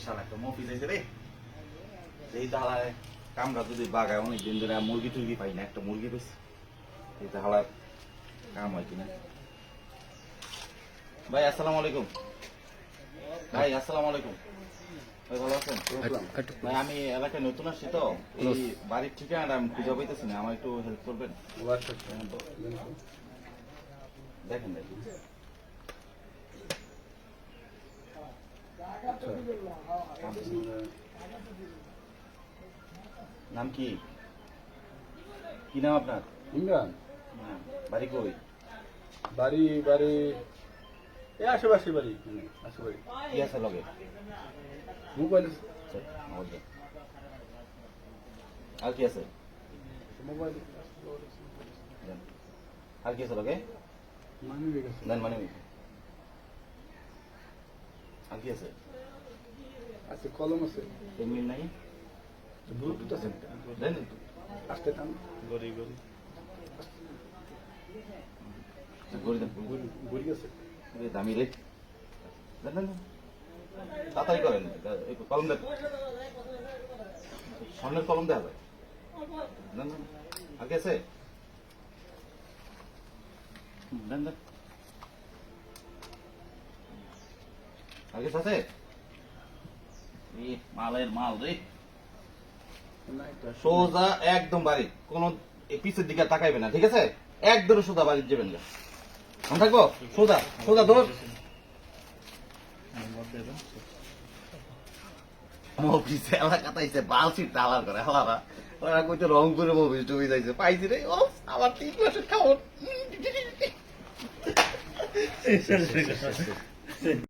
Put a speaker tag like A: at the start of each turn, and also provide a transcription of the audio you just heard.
A: শালা একটা মফিজ হয়েছে রে। এই তাহলে কামরা যদি বাগায় অনেকদিন ধরে মুরগি টুরগি পাই না, একটা মুরগি পেয়েছি। এই তাহলে কাম হয় কিনা। ভাই আসসালামু আলাইকুম। ভাই আসসালামু আলাইকুম। ভাই ভালো আছেন? ভাই আমি এলাকায় নতুন আসছি তো, এই বাড়ির ঠিকানাটা আমি খুঁজে পাইতেছি না, আমার একটু হেল্প করবেন? দেখেন দেখেন নাম কি? কি নাম আপনার?
B: ইমরান।
A: হ্যাঁ, বাড়ি কই?
B: বাড়ি বাড়ি এই আশেপাশে বাড়ি, আশেপাশে
A: কি আছে লগে?
B: মোবাইল
A: আর কি আছে?
B: মোবাইল
A: আর কি আছে লগে?
B: মানি গেছে।
A: দেন মানে আর কি আছে?
B: আছে কলম আছে,
A: পেনমিন নাই?
B: ব্লুটুথ আছে।
A: দেন
B: আসতে টান
A: গড়ি গড়ি গড়ি দেন
B: গড়ি আছে।
A: দামি রে। দেন দেন দেন। তাড়াতাড়ি করেন, একটু কলম দেন, স্বর্ণের কলম দেওয়া যায়। দেন দেন। আর কি আছে? দেন দেন। আর কিছু আছে? মালের মাল রে। সোজা একদম বাড়ি, কোন পিছের দিকে তাকাইবে না, ঠিক আছে? একদম সোজা বাড়ি যাবেন না, মনে থাকবো? সোজা সোজা দৌড়। মফিস এলাকাতে বালসির টালার করে হালারা, ওরা কইতে রং করে মফিস ডুবে যাইছে, পাইছি রে। ও আমার 3 মাসের খাওয়ার।